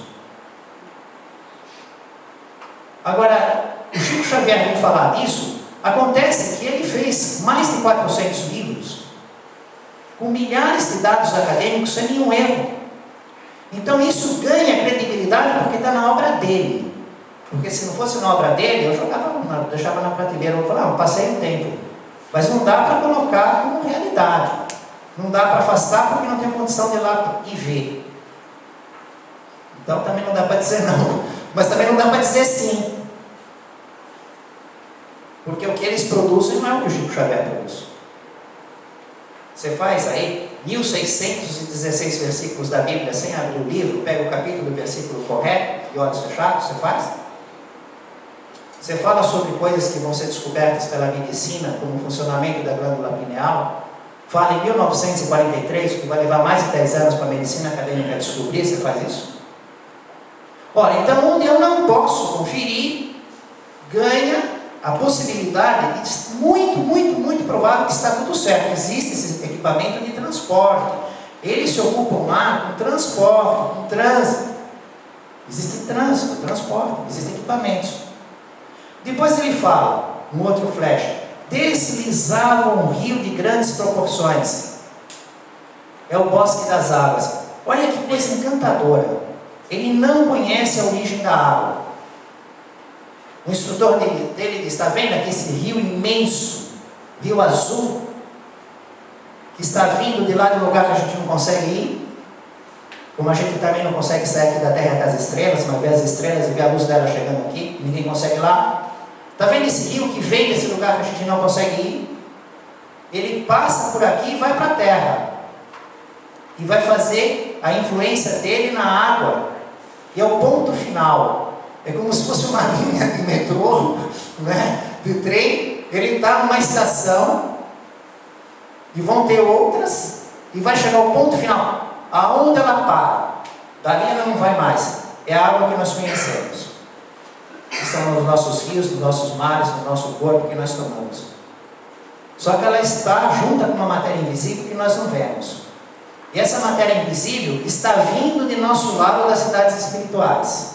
Agora, o Chico Xavier vem falar disso. Acontece que ele fez mais de 400 livros, com milhares de dados acadêmicos, sem nenhum erro. Então isso ganha credibilidade porque está na obra dele. Porque se não fosse na obra dele, eu deixava na prateleira, eu falava, passei um tempo. Mas não dá para colocar como realidade. Não dá para afastar porque não tem condição de ir lá e ver. Então também não dá para dizer não. Mas também não dá para dizer sim. Porque o que eles produzem não é o que o Chico Xavier produz. Você faz aí 1616 versículos da Bíblia sem abrir o livro, pega o capítulo do versículo correto e olhos fechados, você faz? Você fala sobre coisas que vão ser descobertas pela medicina, como o funcionamento da glândula pineal. Fala em 1943, que vai levar mais de 10 anos para a medicina acadêmica descobrir, você faz isso? Ora, então onde eu não posso conferir, ganha a possibilidade, muito provável que está tudo certo. Existe esse equipamento de transporte. Eles se ocupam lá com transporte, com trânsito. Existe trânsito, transporte, existem equipamentos. Depois ele fala, um outro flash, deslizava um rio de grandes proporções. É o bosque das águas. Olha que coisa encantadora. Ele não conhece a origem da água. O instrutor dele está vendo aqui esse rio imenso, rio azul, que está vindo de lá de um lugar que a gente não consegue ir, como a gente também não consegue sair aqui da Terra das estrelas, mas ver as estrelas e ver a luz dela chegando aqui, ninguém consegue ir lá. Está vendo esse rio que vem desse lugar que a gente não consegue ir? Ele passa por aqui e vai para a Terra, e vai fazer a influência dele na água, e é o ponto final. É como se fosse uma linha de metrô, né, de trem. Ele está numa estação e vão ter outras e vai chegar ao ponto final. Aonde ela para? Dali ela não vai mais. É a água que nós conhecemos. Estão nos nossos rios, nos nossos mares, no nosso corpo que nós tomamos. Só que ela está junta com uma matéria invisível que nós não vemos. E essa matéria invisível está vindo de nosso lado das cidades espirituais.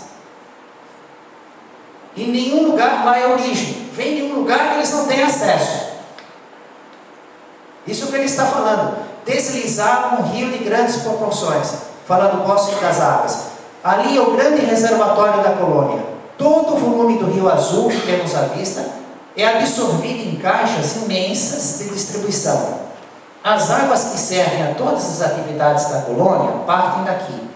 Em nenhum lugar lá é a origem. Vem de um lugar que eles não têm acesso. Isso que ele está falando. Deslizava um rio de grandes proporções. Fala do bosque das águas. Ali é o grande reservatório da colônia. Todo o volume do rio azul que temos à vista é absorvido em caixas imensas de distribuição. As águas que servem a todas as atividades da colônia partem daqui.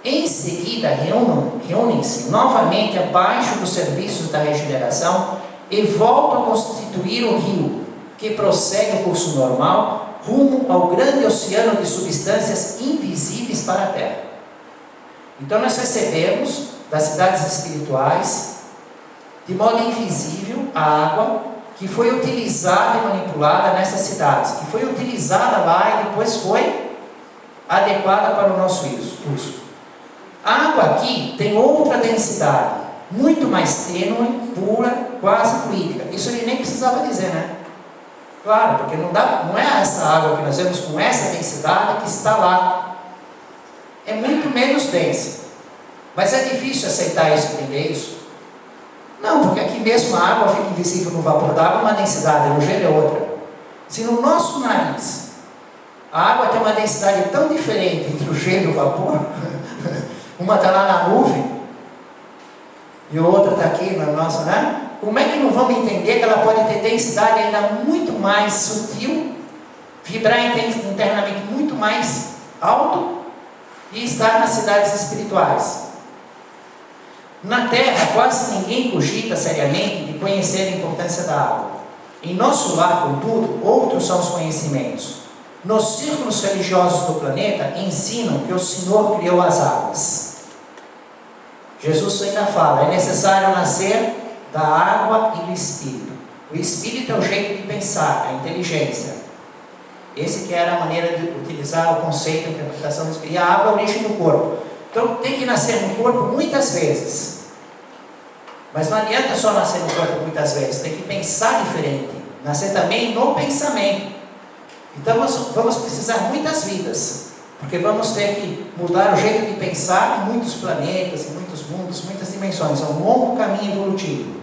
Em seguida, reúnem-se novamente abaixo dos serviços da regeneração e voltam a constituir o rio, que prossegue o curso normal rumo ao grande oceano de substâncias invisíveis para a Terra. Então nós recebemos das cidades espirituais, de modo invisível, a água que foi utilizada e manipulada nessas cidades, que foi utilizada lá e depois foi adequada para o nosso uso. A água aqui tem outra densidade, muito mais tênue, pura, quase fluídica. Isso ele nem precisava dizer, né? Claro, porque não é essa água que nós vemos com essa densidade que está lá. É muito menos densa. Mas é difícil aceitar isso, entender isso? Não, porque aqui mesmo a água fica invisível no vapor d'água, uma densidade, no gelo é outra. Se no nosso nariz a água tem uma densidade tão diferente entre o gelo e o vapor, uma está lá na nuvem e a outra está aqui na nossa, né? Como é que não vamos entender que ela pode ter densidade ainda muito mais sutil, vibrar internamente muito mais alto e estar nas cidades espirituais? Na Terra, quase ninguém cogita seriamente de conhecer a importância da água. Em nosso lar, contudo, outros são os conhecimentos. Nos círculos religiosos do planeta, ensinam que o Senhor criou as águas. Jesus ainda fala, é necessário nascer da água e do Espírito. O Espírito é o jeito de pensar, a inteligência. Esse que era a maneira de utilizar o conceito de interpretação do Espírito. E a água é a origem do corpo. Então tem que nascer no corpo muitas vezes. Mas não adianta só nascer no corpo muitas vezes, tem que pensar diferente, nascer também no pensamento. Então vamos precisar muitas vidas, porque vamos ter que mudar o jeito de pensar em muitos planetas, em muitos mundos, muitas dimensões. É um longo caminho evolutivo.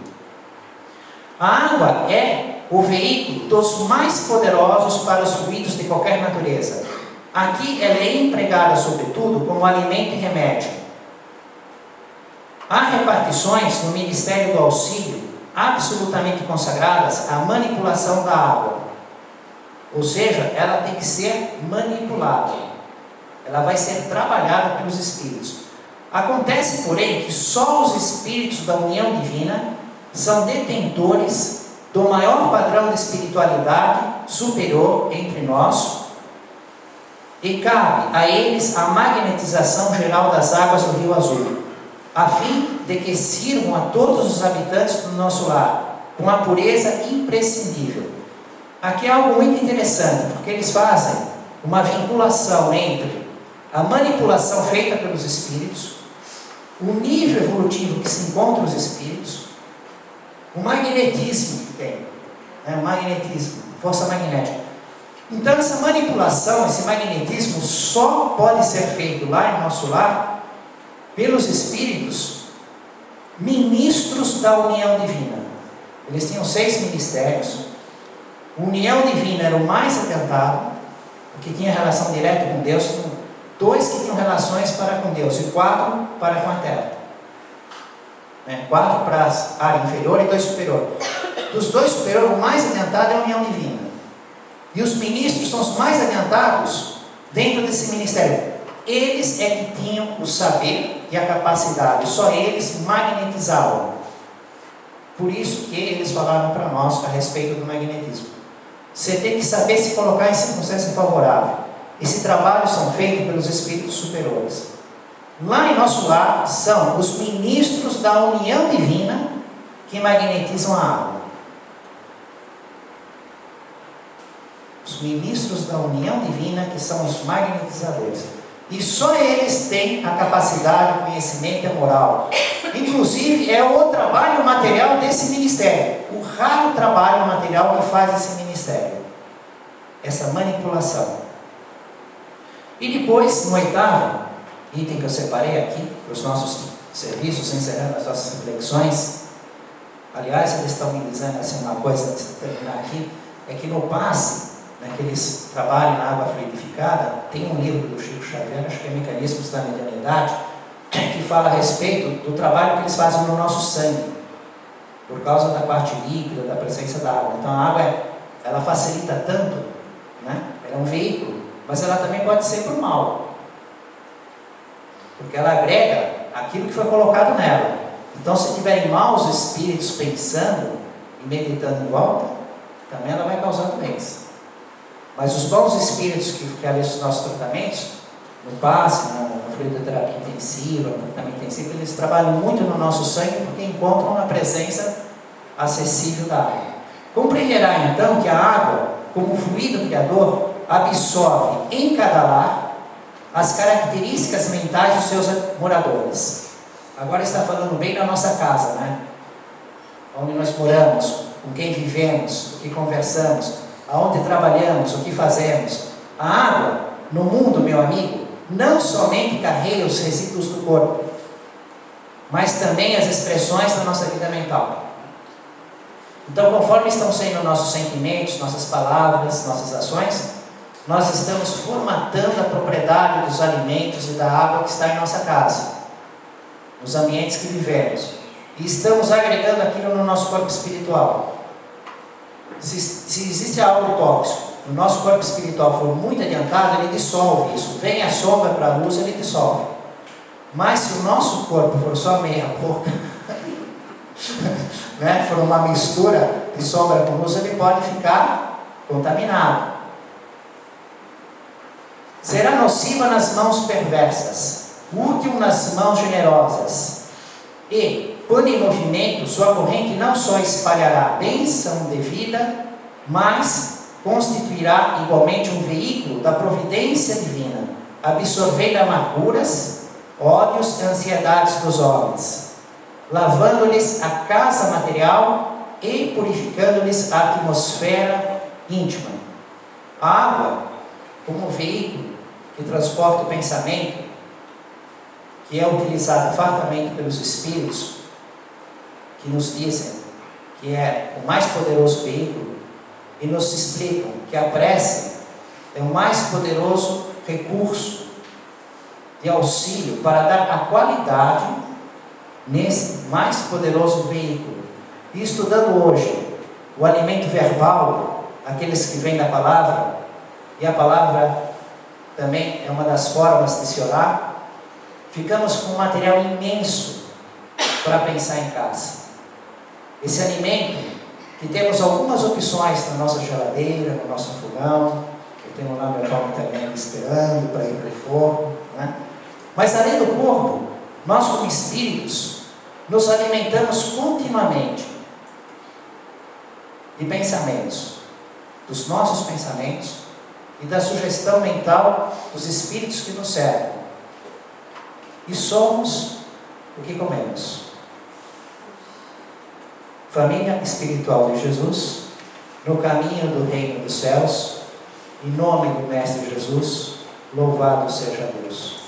A água é o veículo dos mais poderosos para os fluidos de qualquer natureza. Aqui ela é empregada sobretudo como alimento e remédio. Há repartições no Ministério do Auxílio absolutamente consagradas à manipulação da água. Ou seja, ela tem que ser manipulada. Ela vai ser trabalhada pelos Espíritos. Acontece, porém, que só os Espíritos da união divina são detentores do maior padrão de espiritualidade superior entre nós, e cabe a eles a magnetização geral das águas do Rio Azul, a fim de que sirvam a todos os habitantes do nosso lar, com a pureza imprescindível. Aqui é algo muito interessante, porque eles fazem uma vinculação entre a manipulação feita pelos Espíritos, o nível evolutivo que se encontra os Espíritos, o magnetismo que tem, o magnetismo, força magnética. Então essa manipulação, esse magnetismo só pode ser feito lá em nosso lar pelos Espíritos ministros da união divina. Eles tinham 6 ministérios. União divina era o mais adiantado, porque tinha relação direta com Deus. Tinham 2 que tinham relações para com Deus e 4 para com a terra. 4 para a área inferior e 2 superior. Dos 2 superiores, o mais adiantado é a união divina. E os ministros são os mais adiantados dentro desse ministério. Eles é que tinham o saber e a capacidade, só eles magnetizavam. Por isso que eles falaram para nós a respeito do magnetismo. Você tem que saber se colocar em circunstância favorável. Esse trabalho são feitos pelos Espíritos superiores. Lá em nosso lar são os ministros da união divina que magnetizam a água. Os ministros da união divina que são os magnetizadores. E só eles têm a capacidade, o conhecimento e a moral. Inclusive é o trabalho material desse ministério. O raro trabalho material que faz esse ministério. Essa manipulação. E depois, no 8º item que eu separei aqui, para os nossos serviços, encerrando as nossas reflexões. Aliás, eles estão me dizendo assim, uma coisa antes de terminar aqui, é que no passe, naqueles trabalhos na água fluidificada, tem um livro do Chico Xavier, acho que é Mecanismos da Mediunidade, que fala a respeito do trabalho que eles fazem no nosso sangue, por causa da parte líquida, da presença da água. Então a água, ela facilita tanto, né? Ela é um veículo, mas ela também pode ser por mal, porque ela agrega aquilo que foi colocado nela. Então, se tiverem maus espíritos pensando e meditando em volta, também ela vai causar doença. Mas os bons espíritos que realizam os nossos tratamentos, no passe, na fluidoterapia intensiva, no tratamento intensivo, eles trabalham muito no nosso sangue porque encontram a presença acessível da água. Compreenderá então que a água, como fluido criador, absorve em cada lar as características mentais dos seus moradores. Agora está falando bem da nossa casa, né? Onde nós moramos, com quem vivemos, o que conversamos, aonde trabalhamos, o que fazemos. A água, no mundo, meu amigo, não somente carrega os resíduos do corpo, mas também as expressões da nossa vida mental. Então, conforme estão sendo nossos sentimentos, nossas palavras, nossas ações, nós estamos formatando a propriedade dos alimentos e da água que está em nossa casa, nos ambientes que vivemos, e estamos agregando aquilo no nosso corpo espiritual. Se existe algo tóxico, o nosso corpo espiritual for muito adiantado, ele dissolve isso. Vem a sombra para a luz, ele dissolve. Mas se o nosso corpo for só meia boca, né, for uma mistura de sombra com luz, ele pode ficar contaminado. Será nociva nas mãos perversas, útil nas mãos generosas. E, quando em movimento, sua corrente não só espalhará bênção devida, mas constituirá igualmente um veículo da providência divina, absorvendo amarguras, ódios e ansiedades dos homens. lavando-lhes a casa material e purificando-lhes a atmosfera íntima. A água, como veículo que transporta o pensamento, que é utilizada fartamente pelos Espíritos, que nos dizem que é o mais poderoso veículo, e nos explicam que a prece é o mais poderoso recurso de auxílio para dar a qualidade nesse mais poderoso veículo. E estudando hoje o alimento verbal, aqueles que vêm da palavra, e a palavra também é uma das formas de se orar, ficamos com um material imenso para pensar em casa. Esse alimento, que temos algumas opções na nossa geladeira, no nosso fogão, eu tenho lá meu pão italiano esperando para ir para o forno, né? Mas além do corpo, nós como espíritos, nos alimentamos continuamente de pensamentos, dos nossos pensamentos e da sugestão mental dos espíritos que nos cercam. E somos o que comemos. Família espiritual de Jesus, no caminho do reino dos céus, em nome do Mestre Jesus, louvado seja Deus.